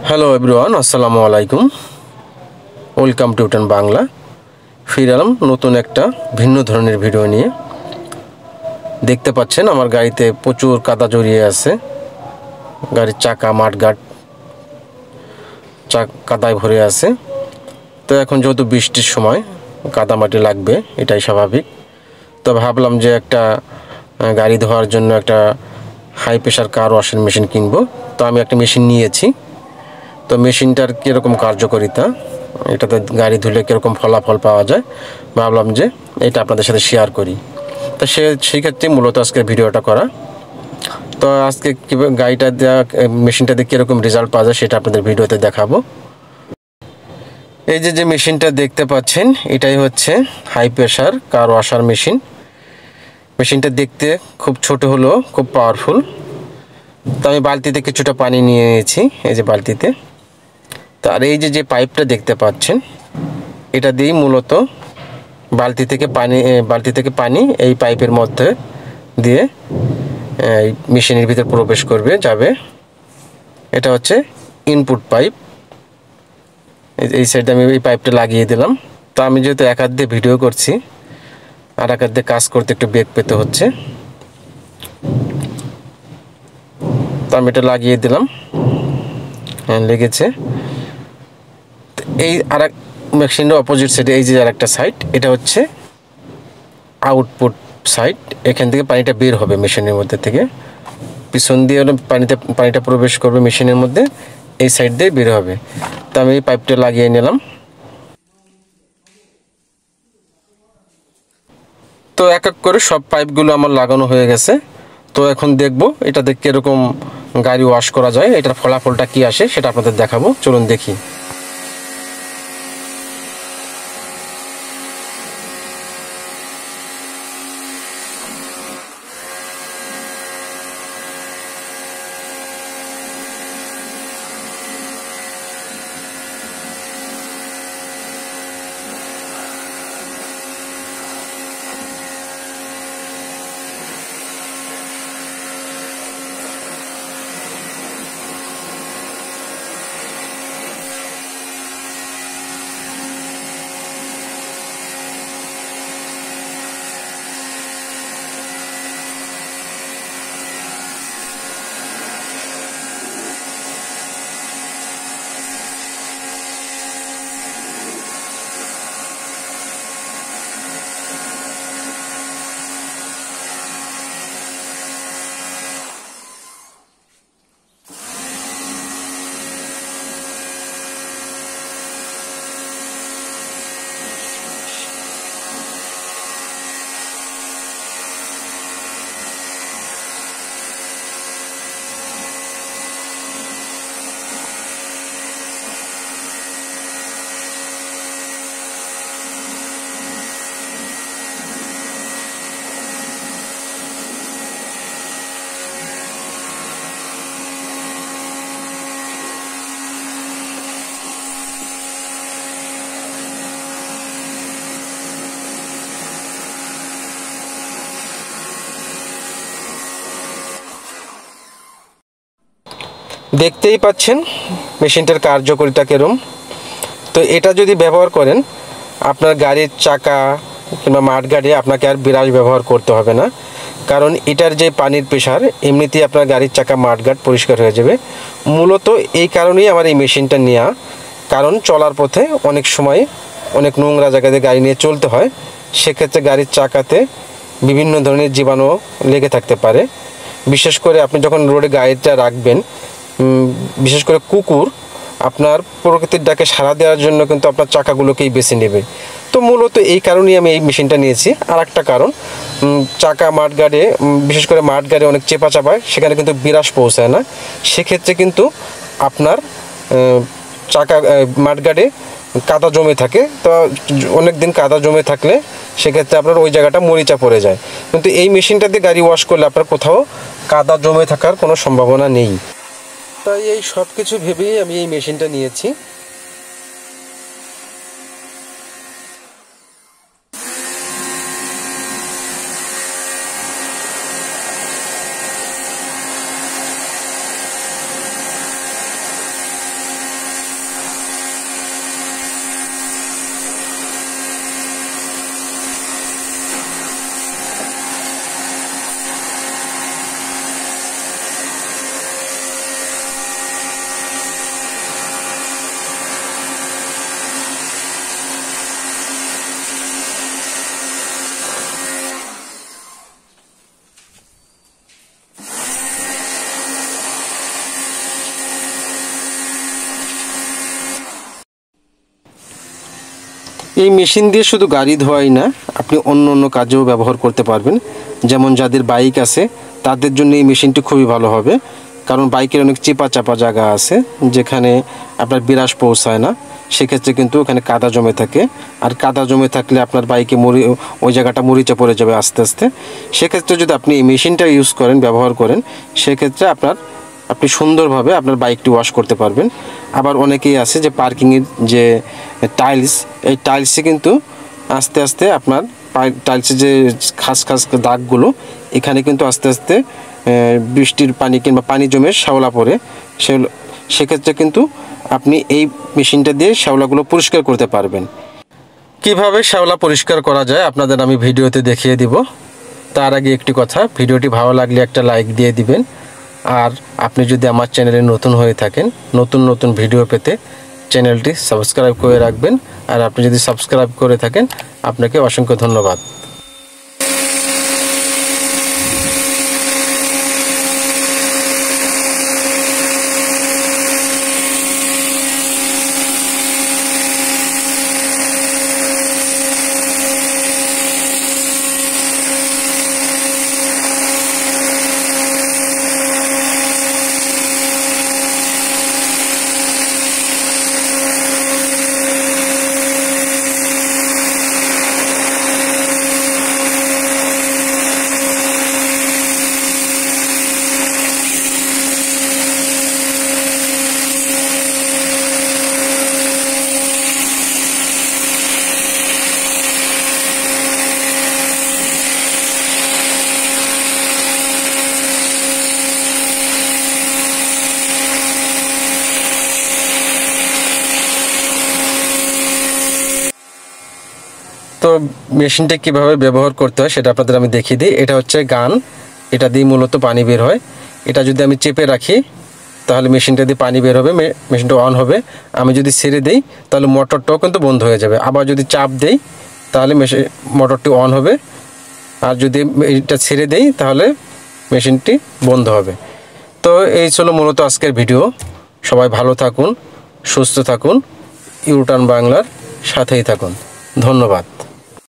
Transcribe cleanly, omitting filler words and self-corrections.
Hello everyone, আসসালামু আলাইকুম। Welcome to tuition Bangla. ফিরে এলাম নতুন একটা ভিন্ন ধরনের ভিডিও নিয়ে। দেখতে পাচ্ছেন আমার গাড়িতে প্রচুর কাদা জড়িয়ে আছে। গাড়ির চাকা মাঠঘাট কাদায় ভরে আছে। তো এখন যেহেতু বৃষ্টির সময় কাদা মাটি লাগবে, এটাই স্বাভাবিক। তো ভাবলাম যে একটা গাড়ি ধোয়ার জন্য একটা high pressure car washing machine কিনবো। তো আমি একটা মেশিন নিয়েছি। তো মেশিনটার কীরকম কার্যকারিতা, এটাতে গাড়ি ধুলে কীরকম ফলাফল পাওয়া যায়, ভাবলাম যে এটা আপনাদের সাথে শেয়ার করি। তো সেই ক্ষেত্রে মূলত আজকে ভিডিওটা করা। তো আজকে কীভাবে গাড়িটা দেওয়া মেশিনটা দিয়ে কীরকম রেজাল্ট পাওয়া যায় সেটা আপনাদের ভিডিওতে দেখাবো। এই যে মেশিনটা দেখতে পাচ্ছেন, এটাই হচ্ছে হাই প্রেশার কার ওয়াশার মেশিন। মেশিনটা দেখতে খুব ছোট হলেও খুব পাওয়ারফুল। তো আমি বালতিতে কিছুটা পানি নিয়ে নিয়েছি, এই যে বালতিতে। তো আর এই যে পাইপটা দেখতে পাচ্ছেন, এটা দিয়েই মূলত বালতি থেকে পানি এই পাইপের মধ্যে দিয়ে এই মেশিনের ভিতরে প্রবেশ করবে, যাবে। এটা হচ্ছে ইনপুট পাইপ। এই সাইডে আমি এই পাইপটা লাগিয়ে দিলাম। তো আমি যেহেতু এক হাত দিয়ে ভিডিও করছি, আর এক হাত দিয়ে কাজ করতে একটু বেগ পেতে হচ্ছে। তো আমি এটা লাগিয়ে দিলাম, লেগেছে। এই আর এক মেশিনের অপোজিট সাইডে এই যে আর একটা সাইড, এটা হচ্ছে আউটপুট সাইড। এখান থেকে পানিটা বের হবে মেশিনের মধ্যে থেকে, পিছন দিয়ে পানিটা প্রবেশ করবে মেশিনের মধ্যে, এই সাইড দিয়ে বের হবে। তো আমি এই পাইপটা লাগিয়ে নিলাম। তো এক এক করে সব পাইপগুলো আমার লাগানো হয়ে গেছে। তো এখন দেখব এটাতে কীরকম গাড়ি ওয়াশ করা যায়, এটার ফলাফলটা কী আসে সেটা আপনাদের দেখাবো। চলুন দেখি। দেখতেই পাচ্ছেন মেশিনটার কার্যকারিতা কেরম। তো এটা যদি ব্যবহার করেন আপনার গাড়ির চাকা কিংবা মাঠগাড়ি, আপনাকে আর বিরাজ ব্যবহার করতে হবে না। কারণ এটার যে পানির প্রেশার, এমনিতেই আপনার গাড়ির চাকা মাঠঘাট পরিষ্কার হয়ে যাবে। মূলত এই কারণেই আমার এই মেশিনটা নেওয়া। কারণ চলার পথে অনেক সময় অনেক নোংরা জায়গাতে গাড়ি নিয়ে চলতে হয়। সেক্ষেত্রে গাড়ির চাকাতে বিভিন্ন ধরনের জীবাণু লেগে থাকতে পারে। বিশেষ করে আপনি যখন রোডে গাড়িটা রাখবেন, বিশেষ করে কুকুর আপনার প্রকৃতির ডাকে সাড়া দেওয়ার জন্য কিন্তু আপনার চাকাগুলোকেই বেছে নেবে। তো মূলত এই কারণেই আমি এই মেশিনটা নিয়েছি। আর একটা কারণ, চাকা মাঠগাড়ে, বিশেষ করে মাঠগাড়ে অনেক চেপা চাপায়, সেখানে কিন্তু বিরাস পৌঁছায় না। সেক্ষেত্রে কিন্তু আপনার চাকা মাঠগাড়ে কাদা জমে থাকে। তো অনেক দিন কাদা জমে থাকলে সেক্ষেত্রে আপনার ওই জায়গাটা মরিচা পড়ে যায়। কিন্তু এই মেশিনটা দিয়ে গাড়ি ওয়াশ করলে আপনার কোথাও কাদা জমে থাকার কোনো সম্ভাবনা নেই। তাই এই সব কিছু ভেবেই আমি এই মেশিনটা নিয়েছি। এই মেশিন দিয়ে শুধু গাড়ি ধোয়াই না, আপনি অন্য অন্য কাজেও ব্যবহার করতে পারবেন। যেমন যাদের বাইক আছে তাদের জন্য এই মেশিনটি খুবই ভালো হবে, কারণ বাইকের অনেক চাপা জায়গা আছে যেখানে আপনার বিরাস পৌঁছায় না, সেক্ষেত্রে কিন্তু ওখানে কাদা জমে থাকে। আর কাদা জমে থাকলে আপনার বাইকে ওই জায়গাটা মরিচা পড়ে যাবে আস্তে আস্তে। সেক্ষেত্রে যদি আপনি এই মেশিনটা ইউজ করেন, ব্যবহার করেন, সেক্ষেত্রে আপনি সুন্দরভাবে আপনার বাইকটি ওয়াশ করতে পারবেন। আবার অনেকেই আছে যে পার্কিংয়ের যে টাইলস, এই টাইলসে কিন্তু আস্তে আস্তে আপনার টাইলসের যে খাস দাগগুলো, এখানে কিন্তু আস্তে আস্তে বৃষ্টির পানি কিংবা পানি জমে শ্যাওলা পড়ে, সেক্ষেত্রে কিন্তু আপনি এই মেশিনটা দিয়ে শ্যাওলাগুলো পরিষ্কার করতে পারবেন। কিভাবে শ্যাওলা পরিষ্কার করা যায় আপনাদের আমি ভিডিওতে দেখিয়ে দিব। তার আগে একটি কথা, ভিডিওটি ভালো লাগলে একটা লাইক দিয়ে দিবেন। আর আপনি যদি আমার চ্যানেলে নতুন হয়ে থাকেন, নতুন ভিডিও পেতে চ্যানেলটি সাবস্ক্রাইব করে রাখবেন। আর আপনি যদি সাবস্ক্রাইব করে থাকেন, আপনাকে অসংখ্য ধন্যবাদ। তো মেশিনটা কীভাবে ব্যবহার করতে হয় সেটা আপনাদের আমি দেখিয়ে দিই। এটা হচ্ছে গান, এটা দিয়ে মূলত পানি বের হয়। এটা যদি আমি চেপে রাখি তাহলে মেশিনটা দিয়ে পানি বের হবে, মেশিনটা অন হবে। আমি যদি ছেড়ে দিই তাহলে মোটরটাও কিন্তু বন্ধ হয়ে যাবে। আবার যদি চাপ দেই তাহলে মোটরটি অন হবে, আর যদি এটা ছেড়ে দেই তাহলে মেশিনটি বন্ধ হবে। তো এই ছিল মূলত আজকের ভিডিও। সবাই ভালো থাকুন, সুস্থ থাকুন, ইউটার্ন বাংলার সাথেই থাকুন। ধন্যবাদ।